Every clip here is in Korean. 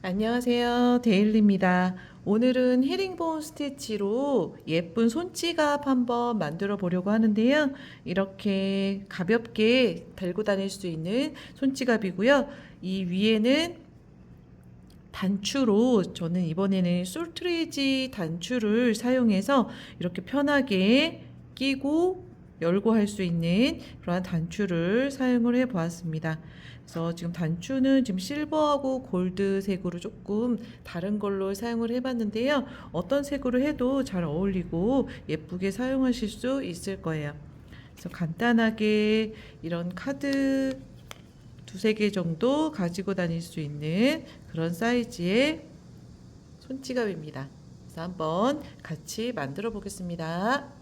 안녕하세요. 데일리입니다. 오늘은 헤링본 스티치로 예쁜 손지갑 한번 만들어 보려고 하는데요. 이렇게 가볍게 들고 다닐 수 있는 손지갑이고요. 이 위에는 단추로 저는 이번에는 솔트레이지 단추를 사용해서 이렇게 편하게 끼고 열고 할 수 있는 그러한 단추를 사용을 해 보았습니다. 그래서 지금 단추는 지금 실버하고 골드색으로 조금 다른 걸로 사용을 해 봤는데요. 어떤 색으로 해도 잘 어울리고 예쁘게 사용하실 수 있을 거예요. 그래서 간단하게 이런 카드 두세 개 정도 가지고 다닐 수 있는 그런 사이즈의 손지갑입니다. 그래서 한번 같이 만들어 보겠습니다.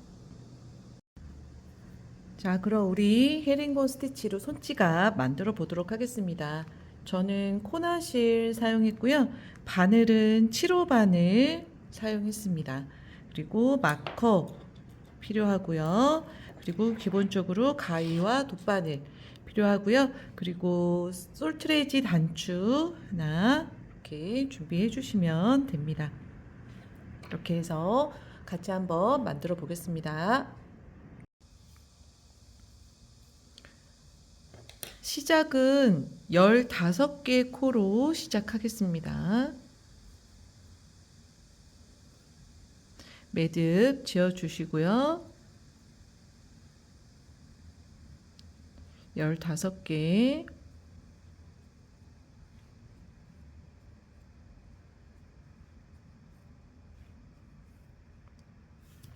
자, 그럼 우리 헤링본 스티치로 손지갑 만들어 보도록 하겠습니다. 저는 코나실 사용했고요. 바늘은 7호 바늘 사용했습니다. 그리고 마커 필요하고요. 그리고 기본적으로 가위와 돗바늘 필요하고요. 그리고 솔트레이지 단추 하나 이렇게 준비해 주시면 됩니다. 이렇게 해서 같이 한번 만들어 보겠습니다. 시작은 15개 코로 시작하겠습니다. 매듭 지어 주시고요. 15개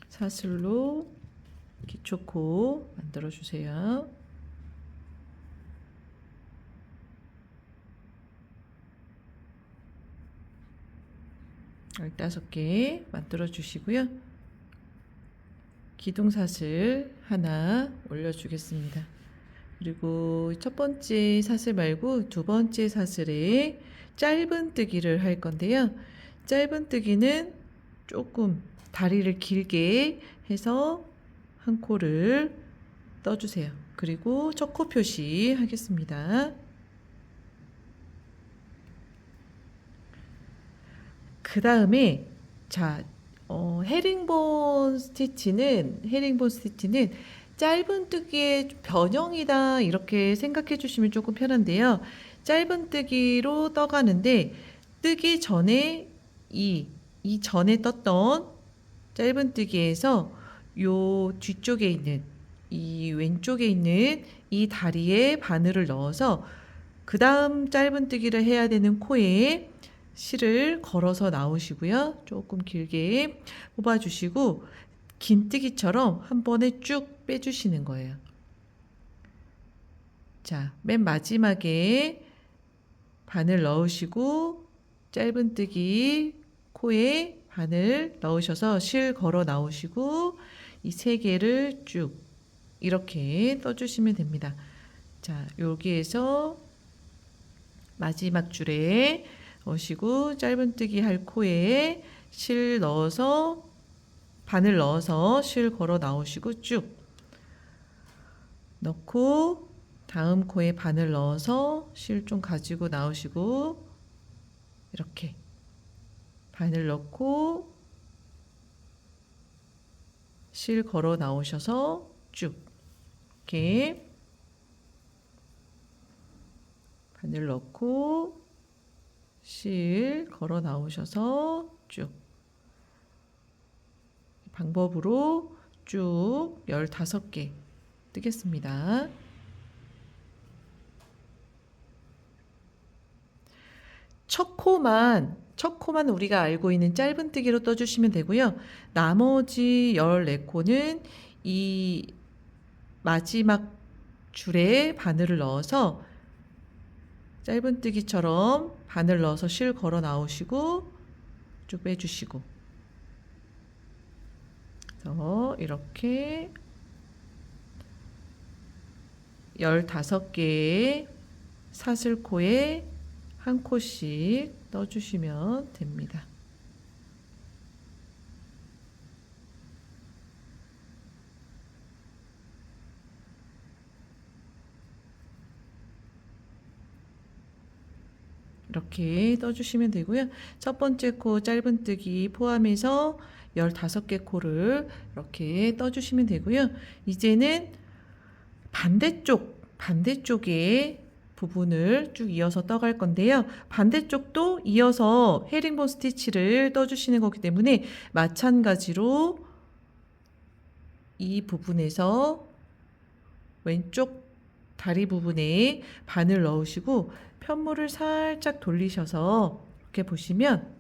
사슬로 기초코 만들어 주세요. 15개 만들어 주시고요. 기둥사슬 하나 올려 주겠습니다. 그리고 첫 번째 사슬 말고 두 번째 사슬에 짧은뜨기를 할 건데요. 짧은뜨기는 조금 다리를 길게 해서 한 코를 떠주세요. 그리고 첫 코 표시 하겠습니다. 그 다음에 자, 헤링본 스티치는 짧은뜨기의 변형이다 이렇게 생각해 주시면 조금 편한데요. 짧은뜨기로 떠가는데 뜨기 전에 이 전에 떴던 짧은뜨기에서 요 뒤쪽에 있는 이 왼쪽에 있는 이 다리에 바늘을 넣어서 그 다음 짧은뜨기를 해야 되는 코에 실을 걸어서 나오시고요. 조금 길게 뽑아주시고 긴뜨기처럼 한 번에 쭉 빼주시는 거예요. 자, 맨 마지막에 바늘 넣으시고 짧은뜨기 코에 바늘 넣으셔서 실 걸어 나오시고 이 세 개를 쭉 이렇게 떠주시면 됩니다. 자, 여기에서 마지막 줄에 넣으시고 짧은뜨기 할 코에 실 넣어서 바늘 넣어서 실 걸어 나오시고 쭉 넣고 다음 코에 바늘 넣어서 실 좀 가지고 나오시고 이렇게 바늘 넣고 실 걸어 나오셔서 쭉 이렇게 바늘 넣고 실 걸어 나오셔서 쭉 방법으로 쭉 15개 뜨겠습니다. 첫 코만 우리가 알고 있는 짧은뜨기로 떠주시면 되고요. 나머지 14코는 이 마지막 줄에 바늘을 넣어서 짧은뜨기처럼 바늘 넣어서 실 걸어 나오시고 쭉 빼주시고 그래서 이렇게 15개의 사슬코에 한 코씩 넣어주시면 됩니다. 이렇게 떠주시면 되고요. 첫 번째 코 짧은뜨기 포함해서 15개 코를 이렇게 떠주시면 되고요. 이제는 반대쪽의 부분을 쭉 이어서 떠갈 건데요. 반대쪽도 이어서 헤링본 스티치를 떠주시는 거기 때문에 마찬가지로 이 부분에서 왼쪽 다리 부분에 바늘 넣으시고 편물을 살짝 돌리셔서 이렇게 보시면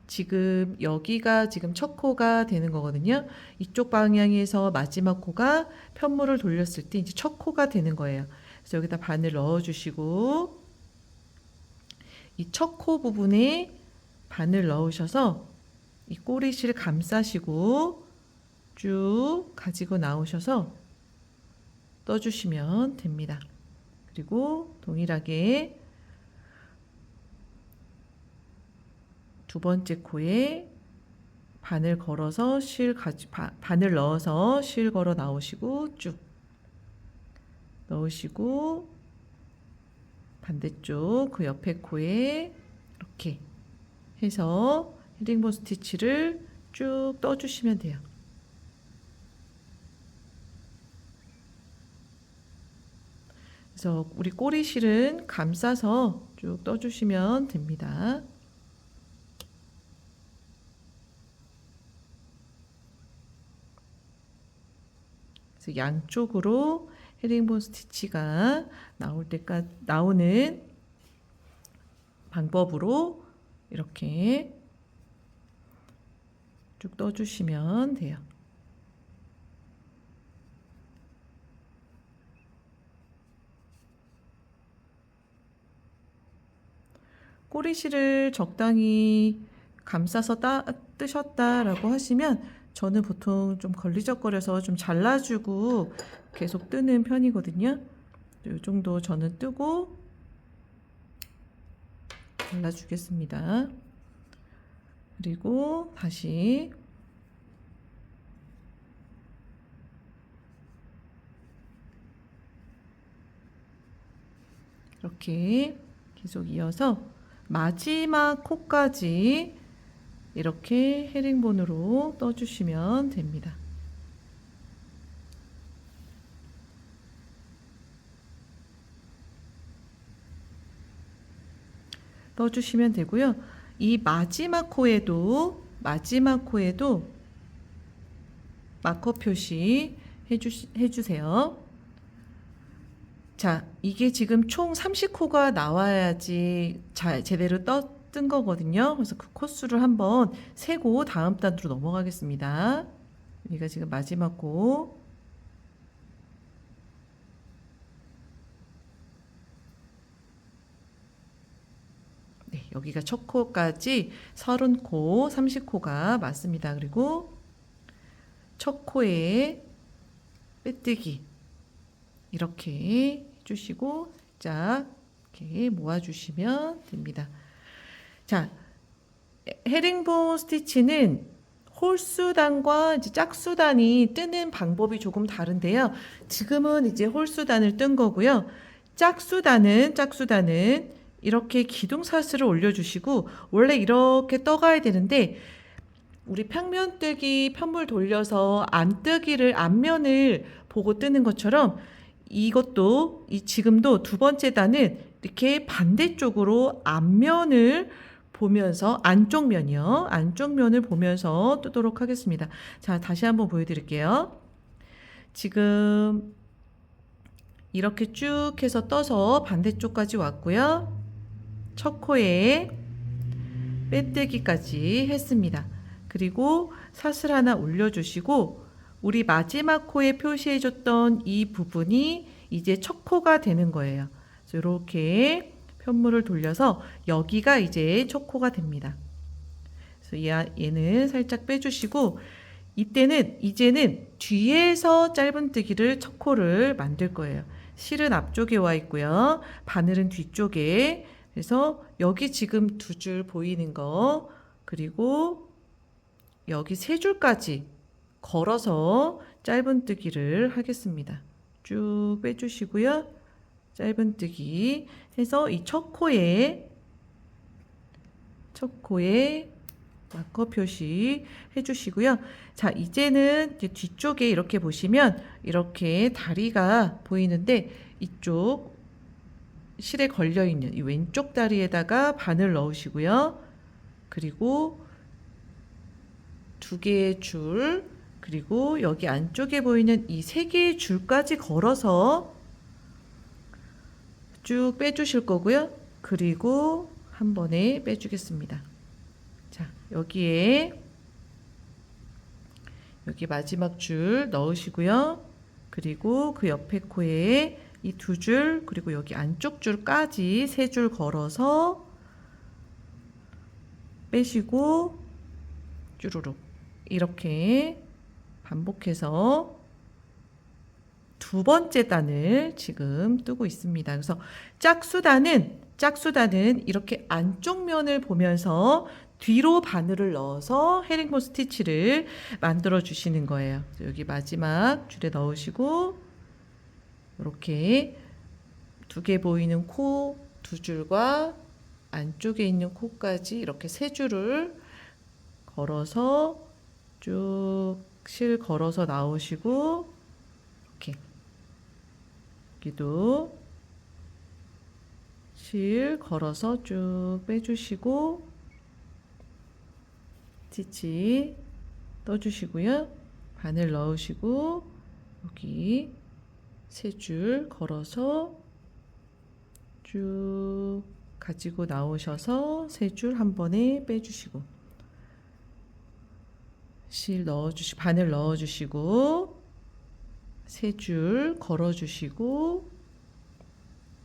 지금 여기가 지금 첫 코가 되는 거거든요. 이쪽 방향에서 마지막 코가 편물을 돌렸을 때 이제 첫 코가 되는 거예요. 그래서 여기다 바늘 넣어주시고 이 첫 코 부분에 바늘 넣으셔서 이 꼬리실 감싸시고 쭉 가지고 나오셔서 떠주시면 됩니다. 그리고 동일하게 두 번째 코에 바늘 걸어서 바늘 넣어서 실 걸어 나오시고 쭉 넣으시고 반대쪽 그 옆에 코에 이렇게 해서 헤링본 스티치를 쭉 떠주시면 돼요. 그래서 우리 꼬리실은 감싸서 쭉 떠주시면 됩니다. 그래서 양쪽으로 헤링본 스티치가 나올 때까지 나오는 방법으로 이렇게 쭉 떠주시면 돼요. 꼬리실을 적당히 감싸서 뜨셨다라고 하시면 저는 보통 좀 걸리적거려서 좀 잘라주고 계속 뜨는 편이거든요. 이 정도 저는 뜨고 잘라주겠습니다. 그리고 다시 이렇게 계속 이어서 마지막 코까지 이렇게 헤링본으로 떠주시면 됩니다. 떠주시면 되고요. 이 마지막 코에도 마커 표시 해주세요. 자, 이게 지금 총 30코가 나와야지 제대로 뜬 거거든요. 그래서 그 코수를 한번 세고 다음 단으로 넘어가겠습니다. 여기가 지금 마지막 코. 네, 여기가 첫 코까지 30코, 30코가 맞습니다. 그리고 첫 코에 빼뜨기 이렇게 해주시고 살짝 이렇게 모아주시면 됩니다. 자, 헤링본 스티치는 홀수단과 이제 짝수단이 뜨는 방법이 조금 다른데요. 지금은 이제 홀수단을 뜬 거고요. 짝수단은 이렇게 기둥사슬을 올려주시고 원래 이렇게 떠가야 되는데 우리 평면뜨기 편물 돌려서 앞면을 보고 뜨는 것처럼 이것도 지금도 두 번째 단은 이렇게 반대쪽으로 앞면을 보면서 안쪽면을 보면서 뜨도록 하겠습니다. 자, 다시 한번 보여드릴게요. 지금 이렇게 쭉 해서 떠서 반대쪽까지 왔고요. 첫 코에 빼뜨기까지 했습니다. 그리고 사슬 하나 올려주시고 우리 마지막 코에 표시해줬던 이 부분이 이제 첫 코가 되는 거예요. 그래서 이렇게 편물을 돌려서 여기가 이제 첫 코가 됩니다. 그래서 얘는 살짝 빼주시고 이제는 뒤에서 짧은뜨기를 첫 코를 만들 거예요. 실은 앞쪽에 와 있고요. 바늘은 뒤쪽에. 그래서 여기 지금 두 줄 보이는 거 그리고 여기 세 줄까지 걸어서 짧은뜨기를 하겠습니다. 쭉 빼주시고요. 짧은뜨기 해서 이 첫 코에 마커 표시 해주시고요. 자, 이제는 이제 뒤쪽에 이렇게 보시면 이렇게 다리가 보이는데 이쪽 실에 걸려있는 이 왼쪽 다리에다가 바늘 넣으시고요. 그리고 2개의 줄, 그리고 여기 안쪽에 보이는 이 3개의 줄까지 걸어서 쭉 빼주실 거고요. 그리고 한 번에 빼주겠습니다. 자, 여기 마지막 줄 넣으시고요. 그리고 그 옆에 코에 이 2줄, 그리고 여기 안쪽 줄까지 3줄 걸어서 빼시고 쭈루룩 이렇게 반복해서 2번째 단을 지금 뜨고 있습니다. 그래서 짝수단은 이렇게 안쪽 면을 보면서 뒤로 바늘을 넣어서 헤링본 스티치를 만들어 주시는 거예요. 여기 마지막 줄에 넣으시고 이렇게 2개 보이는 코 2줄과 안쪽에 있는 코까지 이렇게 3줄을 걸어서 쭉 실 걸어서 나오시고 이렇게 여기도 실 걸어서 쭉 빼주시고 스티치 떠주시고요. 바늘 넣으시고 여기 3줄 걸어서 쭉 가지고 나오셔서 3줄 한 번에 빼주시고 바늘 넣어주시고 3줄 걸어주시고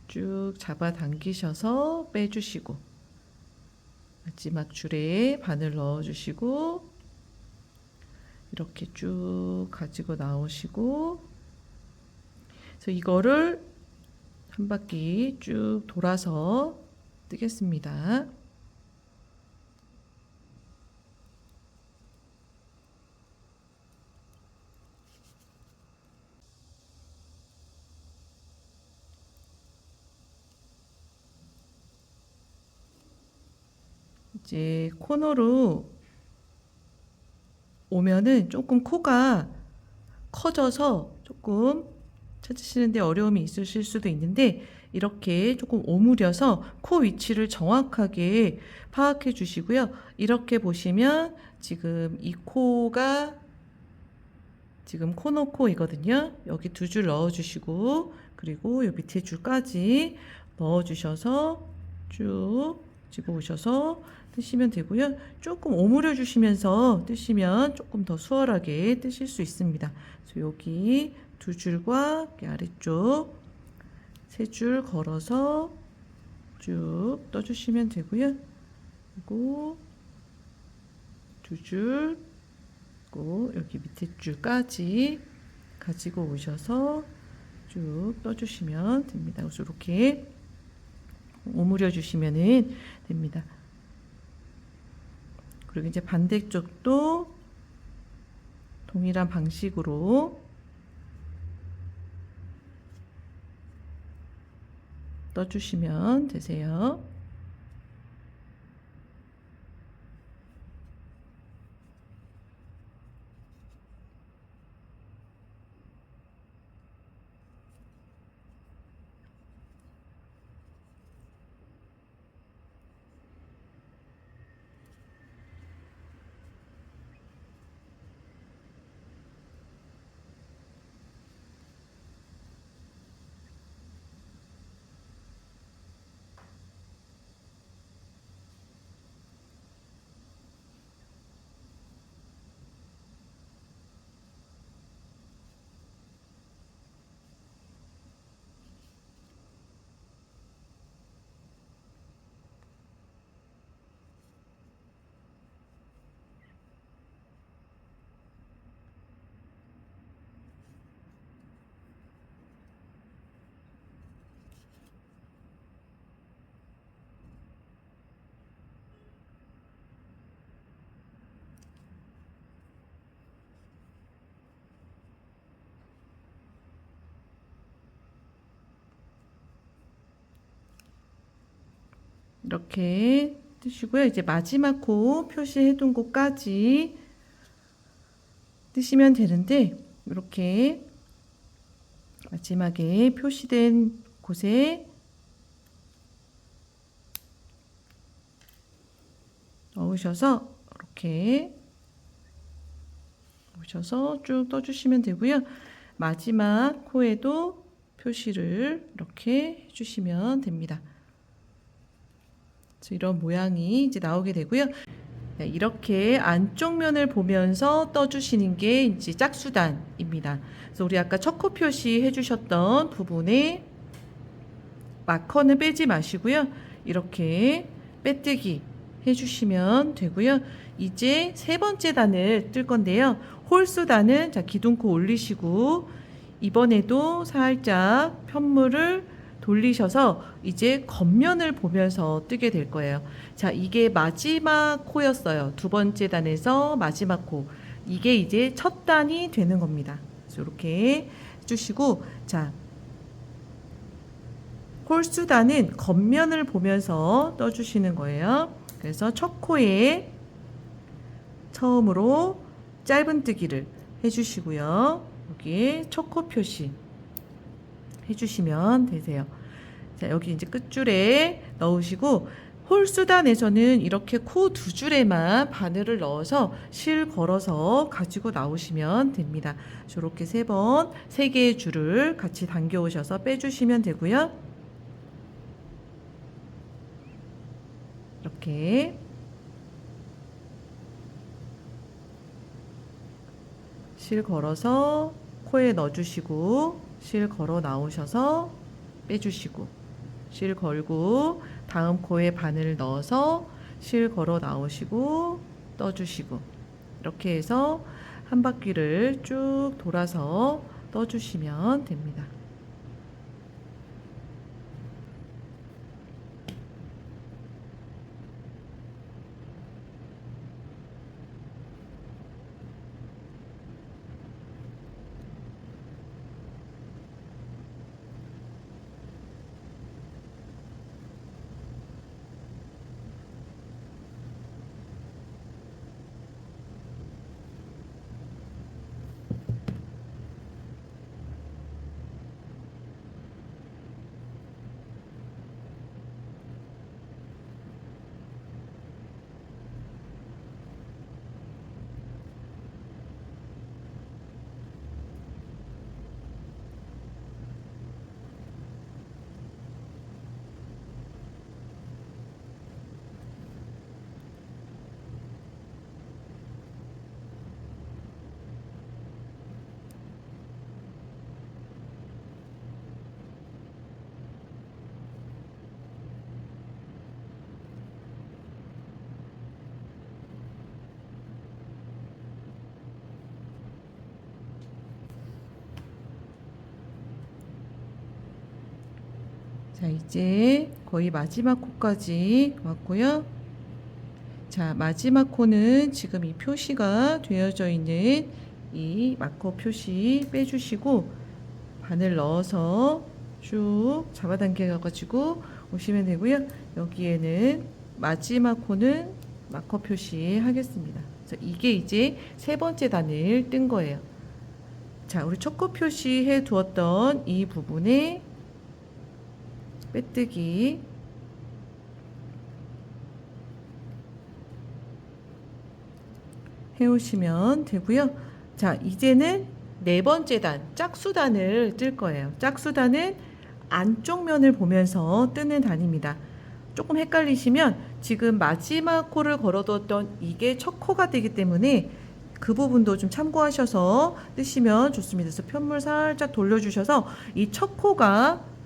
쭉 잡아당기셔서 빼주시고 마지막 줄에 바늘 넣어주시고 이렇게 쭉 가지고 나오시고 그래서 이거를 한 바퀴 쭉 돌아서 뜨겠습니다. 이제 코너로 오면은 조금 코가 커져서 조금 찾으시는데 어려움이 있으실 수도 있는데 이렇게 조금 오므려서 코 위치를 정확하게 파악해 주시고요. 이렇게 보시면 지금 이 코가 지금 코너 코이거든요. 여기 2줄 넣어 주시고 그리고 요 밑에 줄까지 넣어 주셔서 쭉 집어 오셔서 뜨시면 되고요. 조금 오므려 주시면서 뜨시면 조금 더 수월하게 뜨실 수 있습니다. 그래서 여기 2줄과 아래쪽 3줄 걸어서 쭉 떠주시면 되고요. 그리고 2줄, 그리고 여기 밑에 줄까지 가지고 오셔서 쭉 떠주시면 됩니다. 그래서 이렇게 오므려 주시면 됩니다. 그리고 이제 반대쪽도 동일한 방식으로 떠주시면 되세요. 이렇게 뜨시고요. 이제 마지막 코 표시해 둔 곳까지 뜨시면 되는데 이렇게 마지막에 표시된 곳에 넣으셔서 이렇게 넣으셔서 쭉 떠주시면 되고요. 마지막 코에도 표시를 이렇게 해주시면 됩니다. 그래서 이런 모양이 이제 나오게 되고요. 네, 이렇게 안쪽 면을 보면서 떠주시는 게 이제 짝수단입니다. 그래서 우리 아까 첫 코 표시 해주셨던 부분에 마커는 빼지 마시고요. 이렇게 빼뜨기 해주시면 되고요. 이제 세 번째 단을 뜰 건데요. 홀수단은 자 기둥코 올리시고 이번에도 살짝 편물을 돌리셔서 이제 겉면을 보면서 뜨게 될 거예요. 자, 이게 마지막 코였어요. 두 번째 단에서 마지막 코. 이게 이제 첫 단이 되는 겁니다. 그래서 이렇게 해주시고, 자, 홀수단은 겉면을 보면서 떠주시는 거예요. 그래서 첫 코에 처음으로 짧은뜨기를 해주시고요. 여기에 첫 코 표시 해주시면 되세요. 자, 여기 이제 끝줄에 넣으시고 홀수단에서는 이렇게 코 두 줄에만 바늘을 넣어서 실 걸어서 가지고 나오시면 됩니다. 이렇게 세 개의 줄을 같이 당겨 오셔서 빼주시면 되고요. 이렇게 실 걸어서 코에 넣어주시고 실 걸어 나오셔서 빼주시고 실 걸고 다음 코에 바늘을 넣어서 실 걸어 나오시고 떠주시고 이렇게 해서 한 바퀴를 쭉 돌아서 떠주시면 됩니다. 자, 이제 거의 마지막 코까지 왔고요. 자, 마지막 코는 지금 이 표시가 되어져 있는 이 마커 표시 빼주시고 바늘 넣어서 쭉 잡아당겨 가지고 오시면 되고요. 여기에는 마지막 코는 마커 표시 하겠습니다. 그래서 이게 이제 세 번째 단을 뜬 거예요. 자, 우리 첫 코 표시해 두었던 이 부분에 빼뜨기 해오시면 되고요. 자, 이제는 네 번째 단, 짝수단을 뜰 거예요. 짝수단은 안쪽 면을 보면서 뜨는 단입니다. 조금 헷갈리시면 지금 마지막 코를 걸어뒀던 이게 첫 코가 되기 때문에 그 부분도 좀 참고하셔서 뜨시면 좋습니다. 그래서 편물 살짝 돌려주셔서 이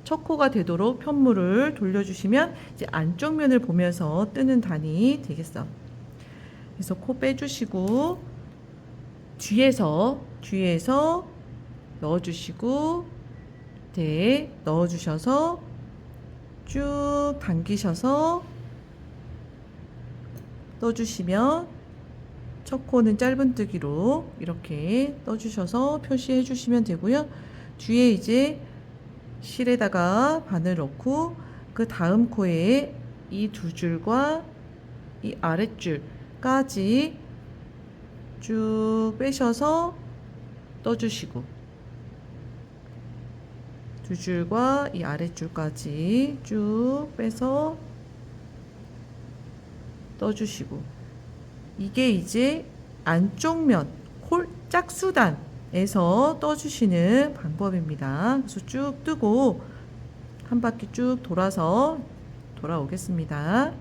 첫 코가 되도록 편물을 돌려주시면 이제 안쪽 면을 보면서 뜨는 단이 되겠어. 그래서 코 빼주시고 뒤에서 넣어주시고 네, 넣어주셔서 쭉 당기셔서 떠주시면 첫 코는 짧은뜨기로 이렇게 떠주셔서 표시해 주시면 되고요. 뒤에 이제 실에다가 바늘 넣고 그 다음 코에 이 두 줄과 이 아랫줄까지 쭉 빼셔서 떠주시고, 두 줄과 이 아랫줄까지 쭉 빼서 떠주시고, 이게 이제 안쪽 면 짝수단에서 떠주시는 방법입니다. 그래서 쭉 뜨고 한 바퀴 쭉 돌아서 돌아오겠습니다.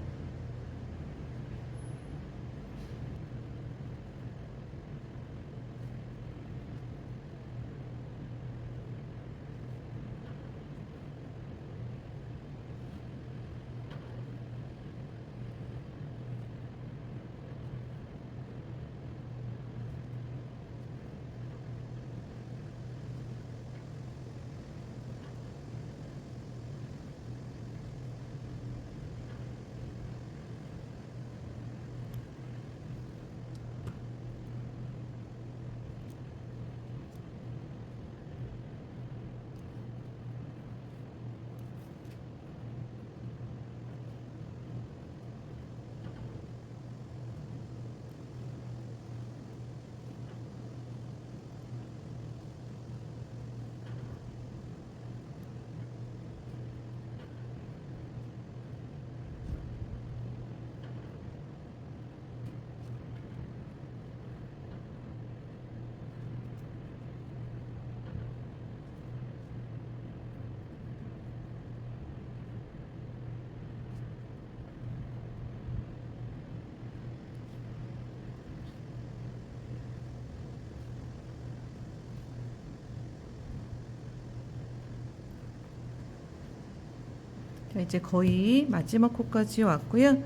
자, 이제 거의 마지막 코까지 왔고요.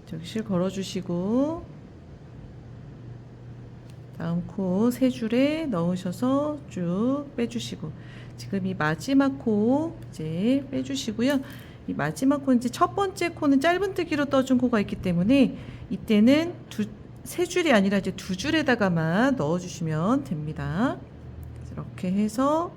저기 실 걸어주시고, 다음 코 세 줄에 넣으셔서 쭉 빼주시고, 지금 이 마지막 코 이제 빼주시고요. 이 마지막 코 이제 첫 번째 코는 짧은뜨기로 떠준 코가 있기 때문에 이때는 세 줄이 아니라 이제 두 줄에다가만 넣어주시면 됩니다. 이렇게 해서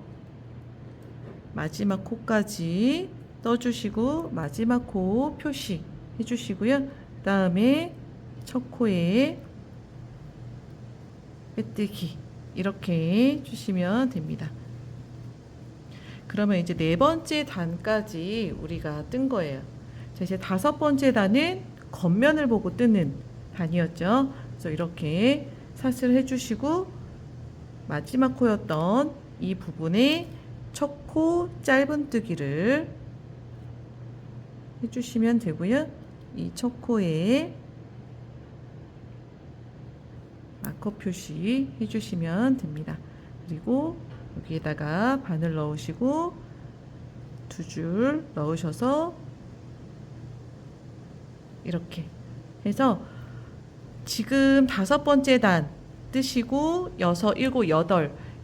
마지막 코까지 떠주시고 마지막 코 표시 해주시고요. 그 다음에 첫 코에 빼뜨기 이렇게 주시면 됩니다. 그러면 이제 네 번째 단까지 우리가 뜬 거예요. 자, 이제 다섯 번째 단은 겉면을 보고 뜨는 단이었죠. 그래서 이렇게 사슬 해주시고 마지막 코였던 이 부분에 첫 코 짧은뜨기를 해주시면 되고요. 이 첫 코에 마커 표시 해주시면 됩니다. 그리고 여기에다가 바늘 넣으시고 두 줄 넣으셔서 이렇게 해서 지금 다섯 번째 단 뜨시고 여섯, 일곱,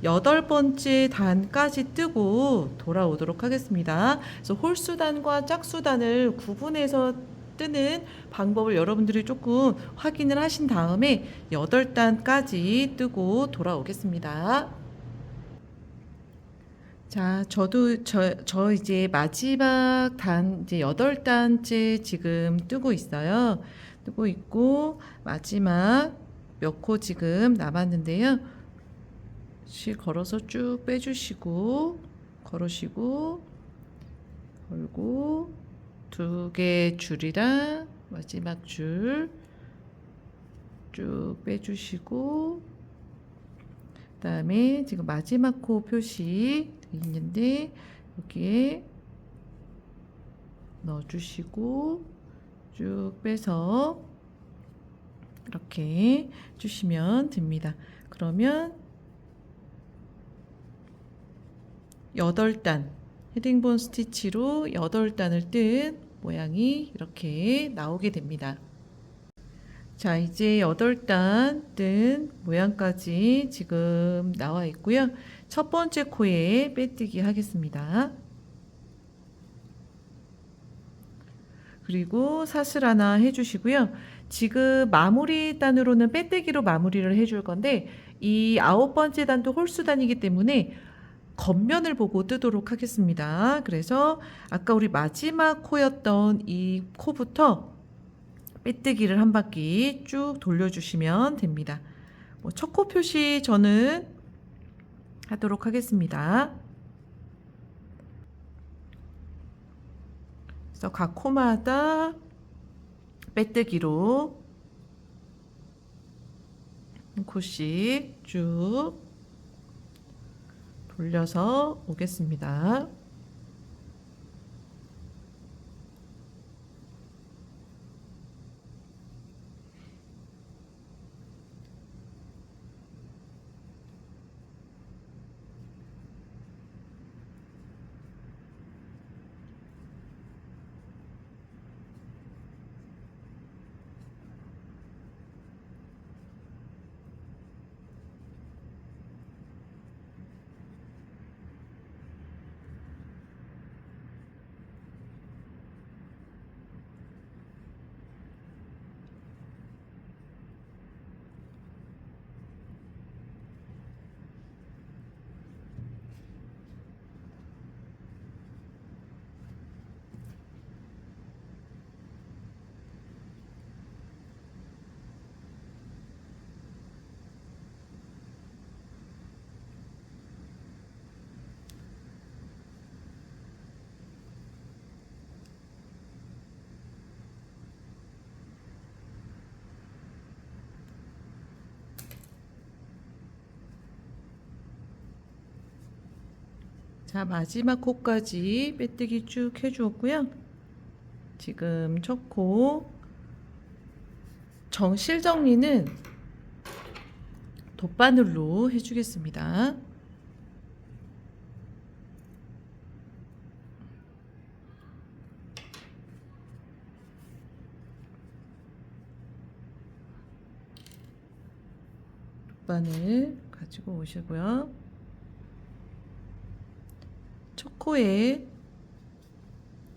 여덟 번째 단까지 뜨고 돌아오도록 하겠습니다. 그래서 홀수단과 짝수단을 구분해서 뜨는 방법을 여러분들이 조금 확인을 하신 다음에 8단까지 뜨고 돌아오겠습니다. 자, 저 이제 마지막 단, 이제 8단째 지금 뜨고 있어요. 뜨고 있고, 마지막 몇 코 지금 남았는데요. 실 걸어서 쭉 빼주시고, 걸으시고, 걸고, 두 개 줄이랑 마지막 줄 쭉 빼주시고, 그 다음에 지금 마지막 코 표시 있는데 여기에 넣어주시고 쭉 빼서 이렇게 주시면 됩니다. 그러면 8단 헤딩본 스티치로 8단을 뜬 모양이 이렇게 나오게 됩니다. 자, 이제 8단 뜬 모양까지 지금 나와 있고요. 첫 번째 코에 빼뜨기 하겠습니다. 그리고 사슬 하나 해주시고요. 지금 마무리 단으로는 빼뜨기로 마무리를 해줄 건데 이 9번째 단도 홀수단이기 때문에 겉면을 보고 뜨도록 하겠습니다. 그래서 아까 우리 마지막 코였던 이 코부터 빼뜨기를 한 바퀴 쭉 돌려주시면 됩니다. 첫 코 표시 저는 하도록 하겠습니다. 그래서 각 코마다 빼뜨기로 한 코씩 쭉 돌려서 오겠습니다. 자, 마지막 코까지 빼뜨기 쭉 해주었고요. 지금 첫 코 정실 정리는 돗바늘로 해주겠습니다. 돗바늘 가지고 오시고요. 첫 코에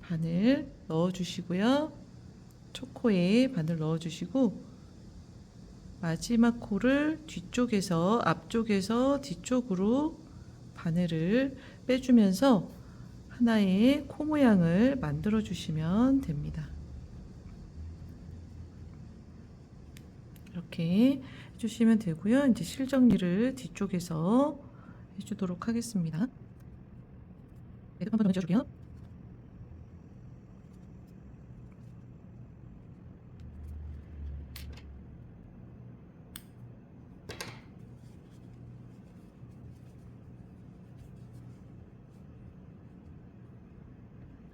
바늘 넣어주시고요. 첫 코에 바늘 넣어주시고 마지막 코를 뒤쪽에서 앞쪽에서 뒤쪽으로 바늘을 빼주면서 하나의 코 모양을 만들어 주시면 됩니다. 이렇게 해주시면 되고요. 이제 실 정리를 뒤쪽에서 해주도록 하겠습니다. 네, 한번 더 해줄게요.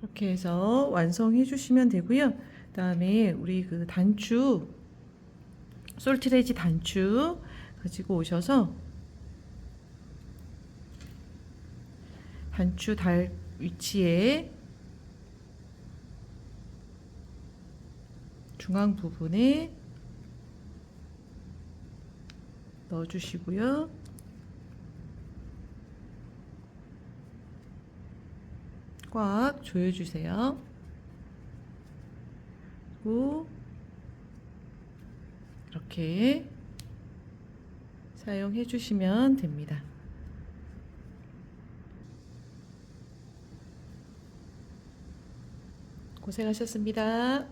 이렇게 해서 완성해 주시면 되고요. 그다음에 우리 그 단추 솔트레지 단추 가지고 오셔서 단추 달 위치에 중앙 부분에 넣어 주시고요. 꽉 조여 주세요. 그리고 이렇게 사용해 주시면 됩니다. 고생하셨습니다.